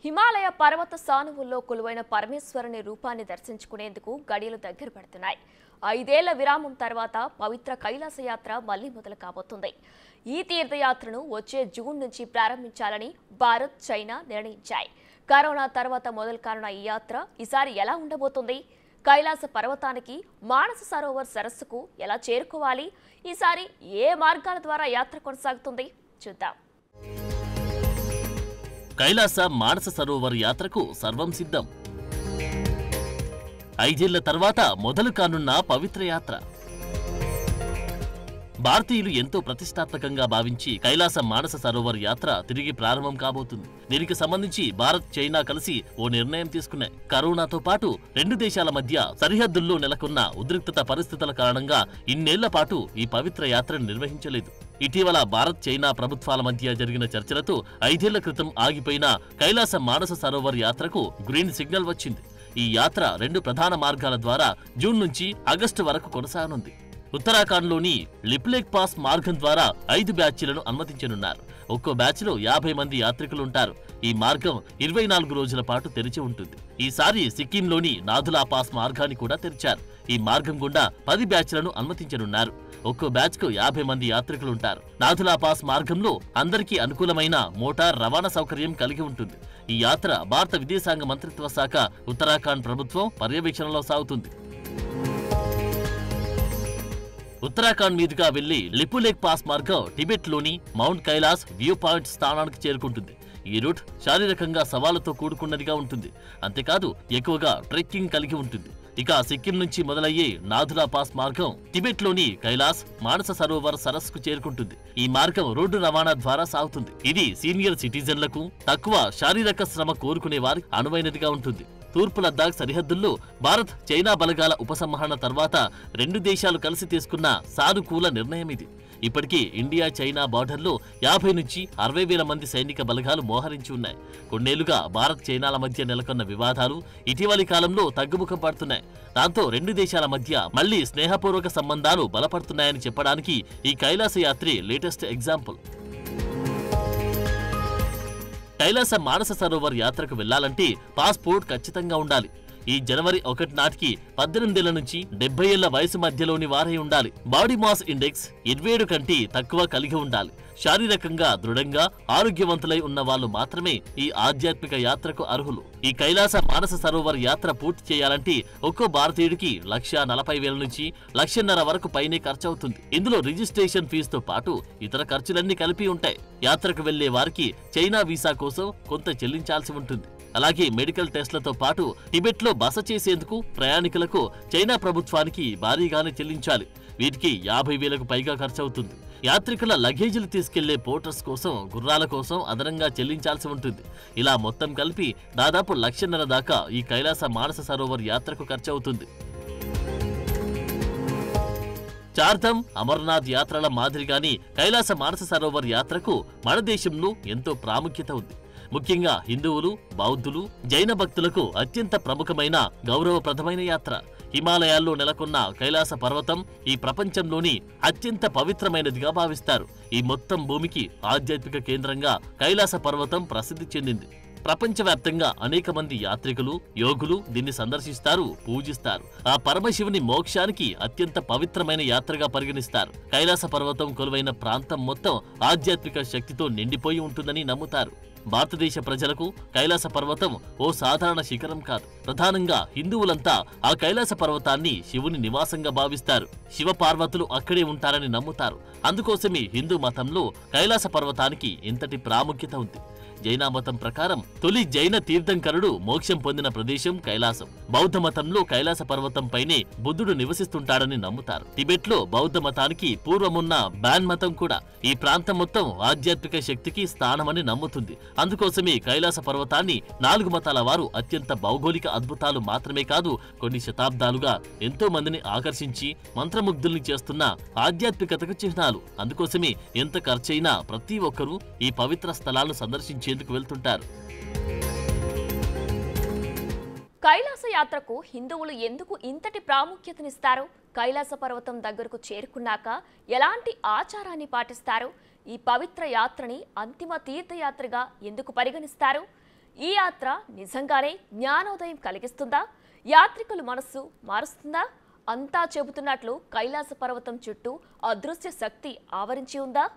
హిమాలయ పర్వత సానువుల్లో కొలువైన పరమేశ్వరుని రూపాన్ని దర్శించుకునేందుకు గడియలు దగ్గర పడుతున్నాయి. 5 ఏళ్ల విరామం తర్వాత పవిత్ర కైలాస యాత్ర మళ్లీ మొదలు కాబోతుంది. ఈ తీర్థయాత్రను వచ్చే జూన్ నుంచి ప్రారంభించాలని భారత్, చైనా నిర్ణయించాయి. కరోనా తర్వాత మొదలు కానున్న ఈ యాత్ర ఈసారి ఎలా ఉండబోతుంది? కైలాస పర్వతానికి మానస సరోవర్ సరస్సుకు ఎలా చేరుకోవాలి? ఈసారి ఏ మార్గాల ద్వారా యాత్ర కొనసాగుతుంది? చూద్దాం. కైలాస మానస సరోవర్ యాత్రకు సర్వం సిద్ధం. 5 ఏళ్ల తర్వాత మొదలు కానున్న పవిత్ర యాత్ర. భారతీయులు ఎంతో ప్రతిష్టాత్మకంగా భావించి కైలాస మానస సరోవర్ యాత్ర తిరిగి ప్రారంభం కాబోతుంది. దీనికి సంబంధించి భారత్, చైనా కలిసి ఓ నిర్ణయం తీసుకున్నాయి. కరోనాతో పాటు రెండు దేశాల మధ్య సరిహద్దుల్లో నెలకొన్న ఉద్రిక్తత పరిస్థితుల కారణంగా ఇన్నేళ్ల పాటు ఈ పవిత్ర యాత్రను నిర్వహించలేదు. ఇటీవల భారత్, చైనా ప్రభుత్వాల మధ్య జరిగిన చర్చలతో 5 ఏళ్ల క్రితం ఆగిపోయిన కైలాస మానస సరోవర్ యాత్రకు గ్రీన్ సిగ్నల్ వచ్చింది. ఈ యాత్ర 2 ప్రధాన మార్గాల ద్వారా జూన్ నుంచి ఆగస్టు వరకు కొనసాగనుంది. ఉత్తరాఖండ్లోని లిప్లేక్ పాస్ మార్గం ద్వారా 5 బ్యాచ్లను అనుమతించనున్నారు. ఒక్కో బ్యాచ్లో 50 మంది యాత్రికులుంటారు. ఈ మార్గం 24 రోజుల పాటు తెరిచి ఉంటుంది. ఈసారి సిక్కింలోని నాథులా పాస్ మార్గాన్ని కూడా తెరిచారు. ఈ మార్గం గుండా 10 బ్యాచ్లను అనుమతించనున్నారు. ఒక్కో బ్యాచ్కు 50 మంది యాత్రికులుంటారు. నాథులా పాస్ మార్గంలో అందరికీ అనుకూలమైన మోటార్ రవాణా సౌకర్యం కలిగి ఉంటుంది. ఈ యాత్ర భారత విదేశాంగ మంత్రిత్వ శాఖ, ఉత్తరాఖండ్ ప్రభుత్వం పర్యవేక్షణలో సాగుతుంది. ఉత్తరాఖండ్ మీదుగా వెళ్లి లిపులేక్ పాస్ మార్గం టిబెట్లోని మౌంట్ కైలాస్ వ్యూ పాయింట్ స్థానానికి చేరుకుంటుంది. ఈ రూట్ శారీరకంగా సవాలుతో కూడుకున్నదిగా ఉంటుంది. అంతేకాదు ఎక్కువగా ట్రెక్కింగ్ కలిగి ఉంటుంది. ఇక సిక్కిం నుంచి మొదలయ్యే నాథులా పాస్ మార్గం టిబెట్లోని కైలాస్ మానస సరోవర్ సరస్సుకు చేరుకుంటుంది. ఈ మార్గం రోడ్డు రవాణా ద్వారా సాగుతుంది. ఇది సీనియర్ సిటిజన్లకు, తక్కువ శారీరక శ్రమ కోరుకునే వారికి అనువైనదిగా ఉంటుంది. తూర్పు లద్దాఖ్ సరిహద్దుల్లో భారత్, చైనా బలగాల ఉపసంహరణ తర్వాత 2 దేశాలు కలిసి తీసుకున్న సానుకూల నిర్ణయం ఇది. ఇప్పటికీ ఇండియా, చైనా బార్డర్లో 50 నుంచి 60 వేల మంది సైనిక బలగాలు మోహరించి ఉన్నాయి. కొన్నేళ్లుగా భారత్, చైనాల మధ్య నెలకొన్న వివాదాలు ఇటీవలి కాలంలో తగ్గుముఖం పడుతున్నాయి. దాంతో 2 దేశాల మధ్య మళ్లీ స్నేహపూర్వక సంబంధాలు బలపడుతున్నాయని చెప్పడానికి ఈ కైలాస యాత్రే లేటెస్ట్ ఎగ్జాంపుల్. కైలాస మానస సరోవర్ యాత్రకు వెళ్లాలంటే పాస్పోర్ట్ ఖచ్చితంగా ఉండాలి. ఈ జనవరి 1 నాటికి 18 ఏళ్ల నుంచి 70 ఏళ్ల వయసు మధ్యలోని వారై ఉండాలి. బాడీ మాస్ ఇండెక్స్ 27 కంటే తక్కువ కలిగి ఉండాలి. శారీరకంగా దృఢంగా ఆరోగ్యవంతులై ఉన్న వాళ్ళు మాత్రమే ఈ ఆధ్యాత్మిక యాత్రకు అర్హులు. ఈ కైలాస మానస సరోవర్ యాత్ర పూర్తి చేయాలంటే ఒక్కో భారతీయుడికి 1,40,000 నుంచి 1,50,000 వరకు పైనే ఖర్చవుతుంది. ఇందులో రిజిస్ట్రేషన్ ఫీజుతో పాటు ఇతర ఖర్చులన్నీ కలిపి ఉంటాయి. యాత్రకు వెళ్లే వారికి చైనా వీసా కోసం కొంత చెల్లించాల్సి ఉంటుంది. అలాగే మెడికల్ టెస్ట్లతో పాటు టిబెట్లో బస చేసేందుకు ప్రయాణికులకు చైనా ప్రభుత్వానికి భారీగానే చెల్లించాలి. వీటికి 50,000కు పైగా ఖర్చవుతుంది. యాత్రికుల లగేజీలు తీసుకెళ్లే పోర్టర్స్ కోసం, గుర్రాల కోసం అదనంగా చెల్లించాల్సి ఉంటుంది. ఇలా మొత్తం కలిపి దాదాపు 1,50,000 దాకా ఈ కైలాస మానస సరోవర్ యాత్రకు ఖర్చవుతుంది. చార్ధామ్, అమర్నాథ్ యాత్రల మాదిరిగానే కైలాస మానస సరోవర్ యాత్రకు మన దేశంలో ఎంతో ప్రాముఖ్యత ఉంది. ముఖ్యంగా హిందువులు, బౌద్ధులు, జైన భక్తులకు అత్యంత ప్రముఖమైన, గౌరవప్రదమైన యాత్ర. హిమాలయాల్లో నెలకొన్న కైలాస పర్వతం ఈ ప్రపంచంలోని అత్యంత పవిత్రమైనదిగా భావిస్తారు. ఈ మొత్తం భూమికి ఆధ్యాత్మిక కేంద్రంగా కైలాస పర్వతం ప్రసిద్ధి చెందింది. ప్రపంచవ్యాప్తంగా అనేక మంది యాత్రికులు, యోగులు దీన్ని సందర్శిస్తారు, పూజిస్తారు. ఆ పరమశివుని మోక్షానికి అత్యంత పవిత్రమైన యాత్రగా పరిగణిస్తారు. కైలాస పర్వతం కొలువైన ప్రాంతం మొత్తం ఆధ్యాత్మిక శక్తితో నిండిపోయి ఉంటుందని నమ్ముతారు. భారతదేశ ప్రజలకు కైలాస పర్వతం ఓ సాధారణ శిఖరం కాదు. ప్రధానంగా హిందువులంతా ఆ కైలాస పర్వతాన్ని శివుని నివాసంగా భావిస్తారు. శివ పార్వతులు అక్కడే ఉంటారని నమ్ముతారు. అందుకోసమే హిందూ మతంలో కైలాస పర్వతానికి ఇంతటి ప్రాముఖ్యత ఉంది. జైన మతం ప్రకారం తొలి జైన తీర్థంకరుడు మోక్షం పొందిన ప్రదేశం కైలాసం. బౌద్ధ మతంలో కైలాస పర్వతం పైనే బుద్ధుడు నివసిస్తుంటాడని నమ్ముతారు. టిబెట్లో బౌద్ధ మతానికి పూర్వమున్న బాన్ మతం కూడా ఈ ప్రాంతం మొత్తం ఆధ్యాత్మిక శక్తికి స్థానమని నమ్ముతుంది. అందుకోసమే కైలాస పర్వతాన్ని 4 మతాల వారు అత్యంత భౌగోళిక అద్భుతాలు మాత్రమే కాదు, కొన్ని శతాబ్దాలుగా ఎంతో మందిని ఆకర్షించి మంత్రముగ్ధుల్ని చేస్తున్న ఆధ్యాత్మికతకు చిహ్నాలు. అందుకోసమే ఎంత ఖర్చైనా ప్రతి ఒక్కరూ ఈ పవిత్ర స్థలాలను సందర్శించేందుకు వెళ్తుంటారు. కైలాస యాత్రకు హిందువులు ఎందుకు ఇంతటి ప్రాముఖ్యతనిస్తారు? కైలాస పర్వతం దగ్గరకు చేరుకున్నాక ఎలాంటి ఆచారాన్ని పాటిస్తారు? ఈ పవిత్ర యాత్రని అంతిమ తీర్థయాత్రగా ఎందుకు పరిగణిస్తారు? ఈ యాత్ర నిజంగానే జ్ఞానోదయం కలిగిస్తుందా? యాత్రికుల మనస్సు మారుస్తుందా? అంతా చెబుతున్నట్లు కైలాస పర్వతం చుట్టూ అదృశ్య శక్తి ఆవరించి ఉందా?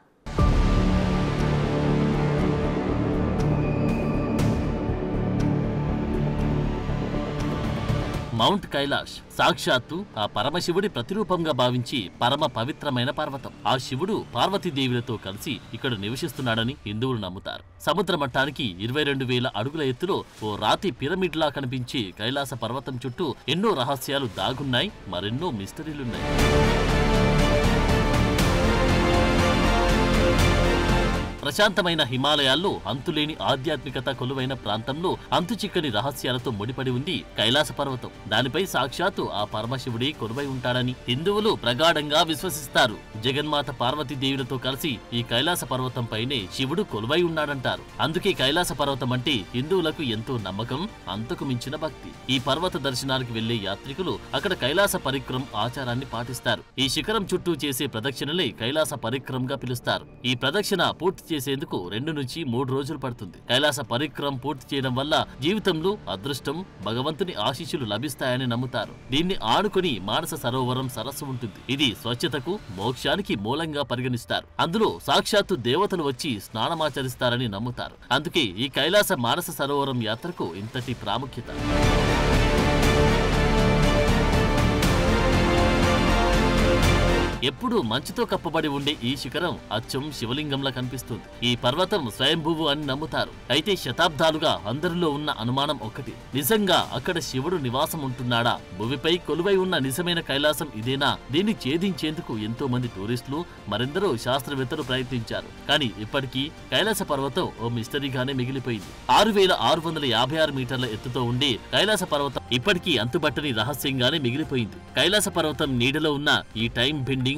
మౌంట్ కైలాష్ సాక్షాత్తు ఆ పరమశివుడి ప్రతిరూపంగా భావించి పరమ పవిత్రమైన పర్వతం. ఆ శివుడు పార్వతీదేవులతో కలిసి ఇక్కడ నివసిస్తున్నాడని హిందువులు నమ్ముతారు. సముద్ర మట్టానికి 22,000 అడుగుల ఎత్తులో ఓ రాతి పిరమిడ్లా కనిపించే కైలాస పర్వతం చుట్టూ ఎన్నో రహస్యాలు దాగున్నాయి, మరెన్నో మిస్టరీలున్నాయి. ప్రశాంతమైన హిమాలయాల్లో అంతులేని ఆధ్యాత్మికత కొలువైన ప్రాంతంలో అంతుచిక్కని రహస్యాలతో ముడిపడి ఉంది కైలాస పర్వతం. దానిపై సాక్షాత్తు ఆ పరమశివుడే కొలువై ఉంటాడని హిందువులు ప్రగాఢంగా విశ్వసిస్తారు. జగన్మాత పార్వతీదేవులతో కలిసి ఈ కైలాస పర్వతం పైనే శివుడు కొలువై ఉన్నాడంటారు. అందుకే కైలాస పర్వతం అంటే హిందువులకు ఎంతో నమ్మకం, అంతకు మించిన భక్తి. ఈ పర్వత దర్శనానికి వెళ్లే యాత్రికులు అక్కడ కైలాస పరిక్రమ ఆచారాన్ని పాటిస్తారు. ఈ శిఖరం చుట్టూ చేసే ప్రదక్షిణలే కైలాస పరిక్రమగా పిలుస్తారు. ఈ ప్రదక్షిణ పూర్తి చేసేందుకు 2 నుంచి 3 రోజులు పడుతుంది. కైలాస పరిక్రమ పూర్తి చేయడం వల్ల జీవితంలో అదృష్టం, భగవంతుని ఆశీస్సులు లభిస్తాయని నమ్ముతారు. దీన్ని ఆనుకొని మానస సరోవరం సరస్సు ఉంటుంది. ఇది స్వచ్ఛతకు, మోక్షానికి మూలంగా పరిగణిస్తారు. అందులో సాక్షాత్తు దేవతలు వచ్చి స్నానమాచరిస్తారని నమ్ముతారు. అందుకే ఈ కైలాస మానస సరోవరం యాత్రకు ఇంతటి ప్రాముఖ్యత. ఎప్పుడూ మంచుతో కప్పబడి ఉండే ఈ శిఖరం అచ్చం శివలింగంలా కనిపిస్తుంది. ఈ పర్వతం స్వయంభువు అని నమ్ముతారు. అయితే శతాబ్దాలుగా అందరిలో ఉన్న అనుమానం ఒక్కటి, నిజంగా అక్కడ శివుడు నివాసం ఉంటున్నాడా? భూమిపై కొలువై ఉన్న నిజమైన కైలాసం ఇదేనా? దీన్ని ఛేదించేందుకు ఎంతో మంది టూరిస్టులు, మరెందరో శాస్త్రవేత్తలు ప్రయత్నించారు. కానీ ఇప్పటికీ కైలాస పర్వతం ఓ మిస్టరీగానే మిగిలిపోయింది. 6,656 మీటర్ల ఎత్తుతో ఉండే కైలాస పర్వతం ఇప్పటికీ అంతుబట్టని రహస్యంగానే మిగిలిపోయింది. కైలాస పర్వతం నీడలో ఉన్న ఈ టైం బెండింగ్